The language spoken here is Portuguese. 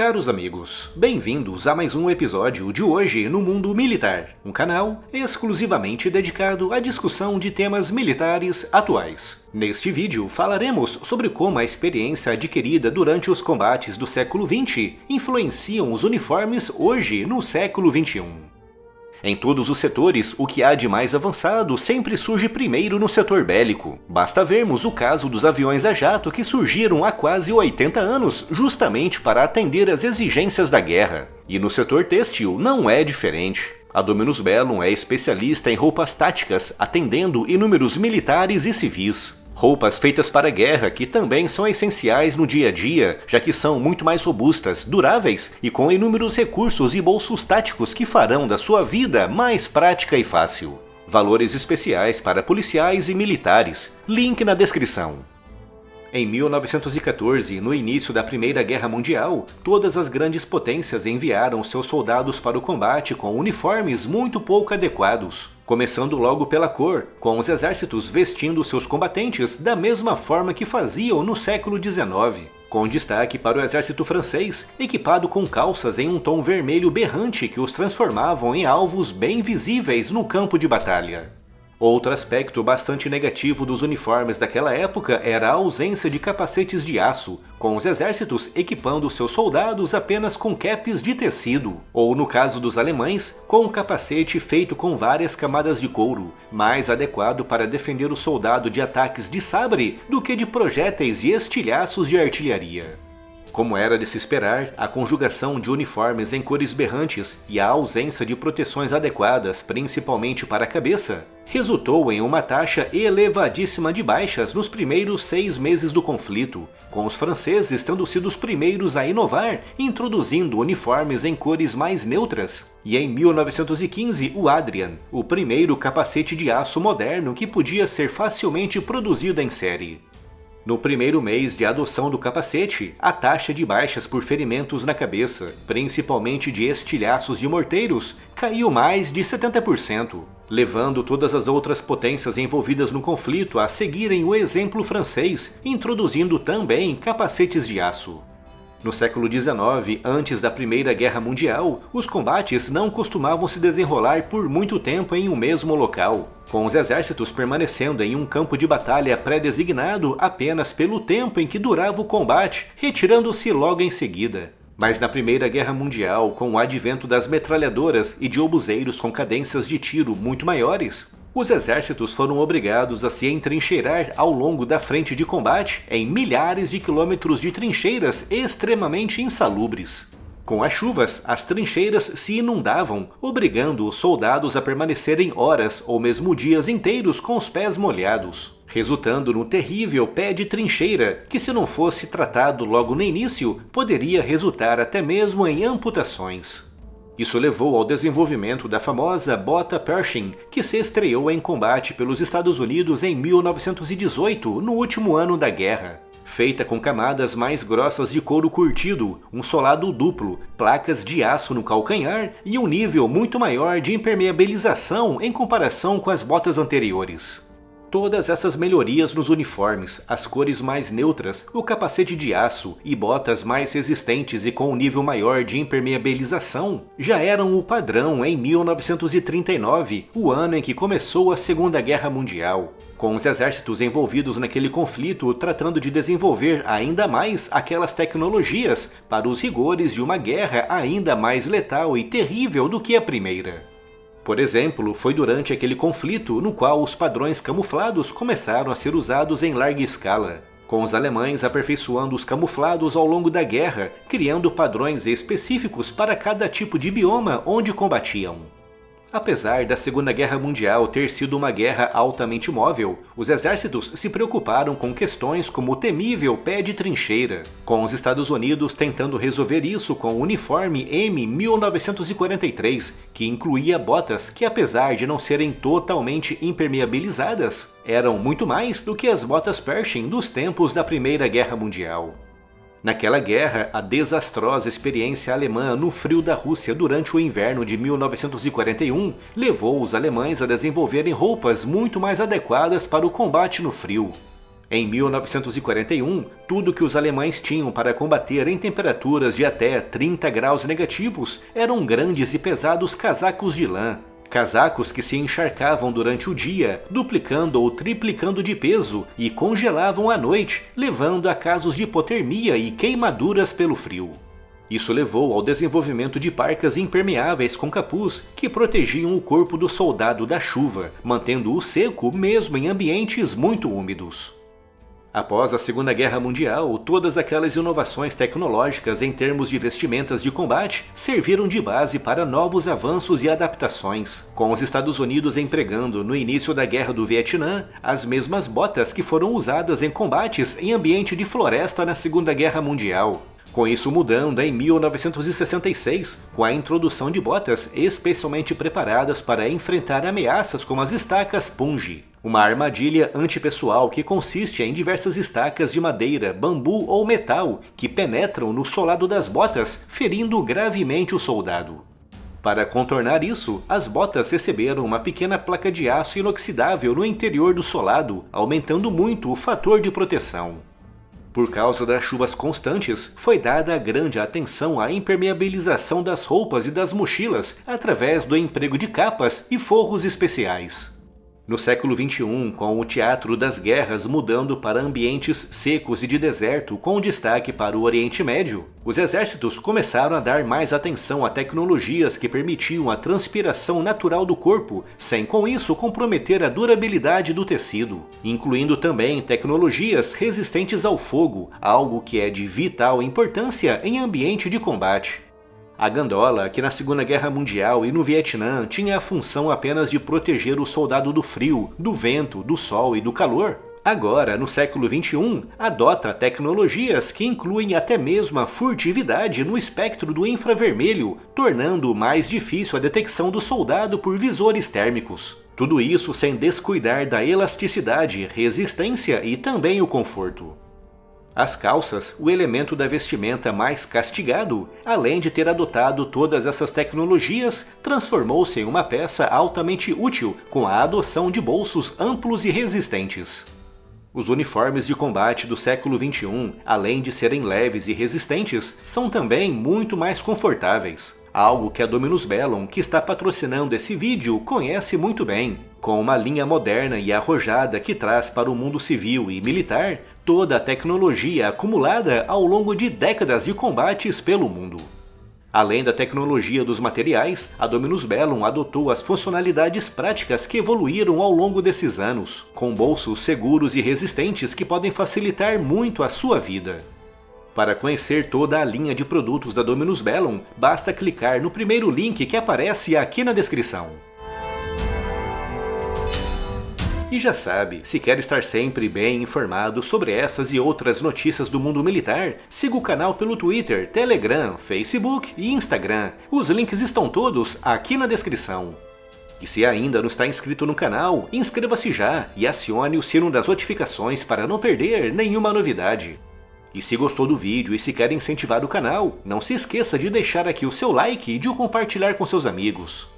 Caros amigos, bem-vindos a mais um episódio de Hoje no Mundo Militar, um canal exclusivamente dedicado à discussão de temas militares atuais. Neste vídeo falaremos sobre como a experiência adquirida durante os combates do século XX influenciam os uniformes hoje no século XXI. Em todos os setores, o que há de mais avançado sempre surge primeiro no setor bélico. Basta vermos o caso dos aviões a jato que surgiram há quase 80 anos, justamente para atender às exigências da guerra. E no setor têxtil não é diferente. A Dominus Bellum é especialista em roupas táticas, atendendo inúmeros militares e civis. Roupas feitas para a guerra que também são essenciais no dia a dia, já que são muito mais robustas, duráveis e com inúmeros recursos e bolsos táticos que farão da sua vida mais prática e fácil. Valores especiais para policiais e militares. Link na descrição. Em 1914, no início da Primeira Guerra Mundial, todas as grandes potências enviaram seus soldados para o combate com uniformes muito pouco adequados. Começando logo pela cor, com os exércitos vestindo seus combatentes da mesma forma que faziam no século XIX, com destaque para o exército francês, equipado com calças em um tom vermelho berrante que os transformavam em alvos bem visíveis no campo de batalha. Outro aspecto bastante negativo dos uniformes daquela época era a ausência de capacetes de aço, com os exércitos equipando seus soldados apenas com capes de tecido, ou no caso dos alemães, com um capacete feito com várias camadas de couro, mais adequado para defender o soldado de ataques de sabre do que de projéteis e estilhaços de artilharia. Como era de se esperar, a conjugação de uniformes em cores berrantes e a ausência de proteções adequadas, principalmente para a cabeça, resultou em uma taxa elevadíssima de baixas nos primeiros 6 meses do conflito, com os franceses tendo sido os primeiros a inovar, introduzindo uniformes em cores mais neutras. E em 1915, o Adrian, o primeiro capacete de aço moderno que podia ser facilmente produzido em série. No primeiro mês de adoção do capacete, a taxa de baixas por ferimentos na cabeça, principalmente de estilhaços de morteiros, caiu mais de 70%, levando todas as outras potências envolvidas no conflito a seguirem o exemplo francês, introduzindo também capacetes de aço. No século XIX, antes da Primeira Guerra Mundial, os combates não costumavam se desenrolar por muito tempo em um mesmo local, com os exércitos permanecendo em um campo de batalha pré-designado apenas pelo tempo em que durava o combate, retirando-se logo em seguida. Mas na Primeira Guerra Mundial, com o advento das metralhadoras e de obuseiros com cadências de tiro muito maiores, os exércitos foram obrigados a se entrincheirar ao longo da frente de combate em milhares de quilômetros de trincheiras extremamente insalubres. Com as chuvas, as trincheiras se inundavam, obrigando os soldados a permanecerem horas ou mesmo dias inteiros com os pés molhados, resultando no terrível pé de trincheira, que se não fosse tratado logo no início, poderia resultar até mesmo em amputações. Isso levou ao desenvolvimento da famosa bota Pershing, que se estreou em combate pelos Estados Unidos em 1918, no último ano da guerra. Feita com camadas mais grossas de couro curtido, um solado duplo, placas de aço no calcanhar e um nível muito maior de impermeabilização em comparação com as botas anteriores. Todas essas melhorias nos uniformes, as cores mais neutras, o capacete de aço e botas mais resistentes e com um nível maior de impermeabilização já eram o padrão em 1939, o ano em que começou a Segunda Guerra Mundial, com os exércitos envolvidos naquele conflito tratando de desenvolver ainda mais aquelas tecnologias para os rigores de uma guerra ainda mais letal e terrível do que a primeira. Por exemplo, foi durante aquele conflito no qual os padrões camuflados começaram a ser usados em larga escala, com os alemães aperfeiçoando os camuflados ao longo da guerra, criando padrões específicos para cada tipo de bioma onde combatiam. Apesar da Segunda Guerra Mundial ter sido uma guerra altamente móvel, os exércitos se preocuparam com questões como o temível pé de trincheira, com os Estados Unidos tentando resolver isso com o uniforme M1943, que incluía botas que, apesar de não serem totalmente impermeabilizadas, eram muito mais do que as botas Pershing dos tempos da Primeira Guerra Mundial. Naquela guerra, a desastrosa experiência alemã no frio da Rússia durante o inverno de 1941 levou os alemães a desenvolverem roupas muito mais adequadas para o combate no frio. Em 1941, tudo que os alemães tinham para combater em temperaturas de até 30 graus negativos eram grandes e pesados casacos de lã. Casacos que se encharcavam durante o dia, duplicando ou triplicando de peso e congelavam à noite, levando a casos de hipotermia e queimaduras pelo frio. Isso levou ao desenvolvimento de parcas impermeáveis com capuz que protegiam o corpo do soldado da chuva, mantendo-o seco mesmo em ambientes muito úmidos. Após a Segunda Guerra Mundial, todas aquelas inovações tecnológicas em termos de vestimentas de combate serviram de base para novos avanços e adaptações, com os Estados Unidos empregando, no início da Guerra do Vietnã, as mesmas botas que foram usadas em combates em ambiente de floresta na Segunda Guerra Mundial. Com isso mudando em 1966, com a introdução de botas especialmente preparadas para enfrentar ameaças como as estacas Punji, uma armadilha antipessoal que consiste em diversas estacas de madeira, bambu ou metal que penetram no solado das botas, ferindo gravemente o soldado. Para contornar isso, as botas receberam uma pequena placa de aço inoxidável no interior do solado, aumentando muito o fator de proteção. Por causa das chuvas constantes, foi dada grande atenção à impermeabilização das roupas e das mochilas através do emprego de capas e forros especiais. No século XXI, com o teatro das guerras mudando para ambientes secos e de deserto com destaque para o Oriente Médio, os exércitos começaram a dar mais atenção a tecnologias que permitiam a transpiração natural do corpo, sem com isso comprometer a durabilidade do tecido, incluindo também tecnologias resistentes ao fogo, algo que é de vital importância em ambiente de combate. A gandola, que na Segunda Guerra Mundial e no Vietnã tinha a função apenas de proteger o soldado do frio, do vento, do sol e do calor, agora, no século XXI, adota tecnologias que incluem até mesmo a furtividade no espectro do infravermelho, tornando mais difícil a detecção do soldado por visores térmicos. Tudo isso sem descuidar da elasticidade, resistência e também o conforto. As calças, o elemento da vestimenta mais castigado, além de ter adotado todas essas tecnologias, transformou-se em uma peça altamente útil com a adoção de bolsos amplos e resistentes. Os uniformes de combate do século XXI, além de serem leves e resistentes, são também muito mais confortáveis. Algo que a Dominus Bellum, que está patrocinando esse vídeo, conhece muito bem, com uma linha moderna e arrojada que traz para o mundo civil e militar toda a tecnologia acumulada ao longo de décadas de combates pelo mundo. Além da tecnologia dos materiais, a Dominus Bellum adotou as funcionalidades práticas que evoluíram ao longo desses anos, com bolsos seguros e resistentes que podem facilitar muito a sua vida. Para conhecer toda a linha de produtos da Dominus Bellum, basta clicar no primeiro link que aparece aqui na descrição. E já sabe, se quer estar sempre bem informado sobre essas e outras notícias do mundo militar, siga o canal pelo Twitter, Telegram, Facebook e Instagram. Os links estão todos aqui na descrição. E se ainda não está inscrito no canal, inscreva-se já e acione o sino das notificações para não perder nenhuma novidade. E se gostou do vídeo e se quer incentivar o canal, não se esqueça de deixar aqui o seu like e de o compartilhar com seus amigos.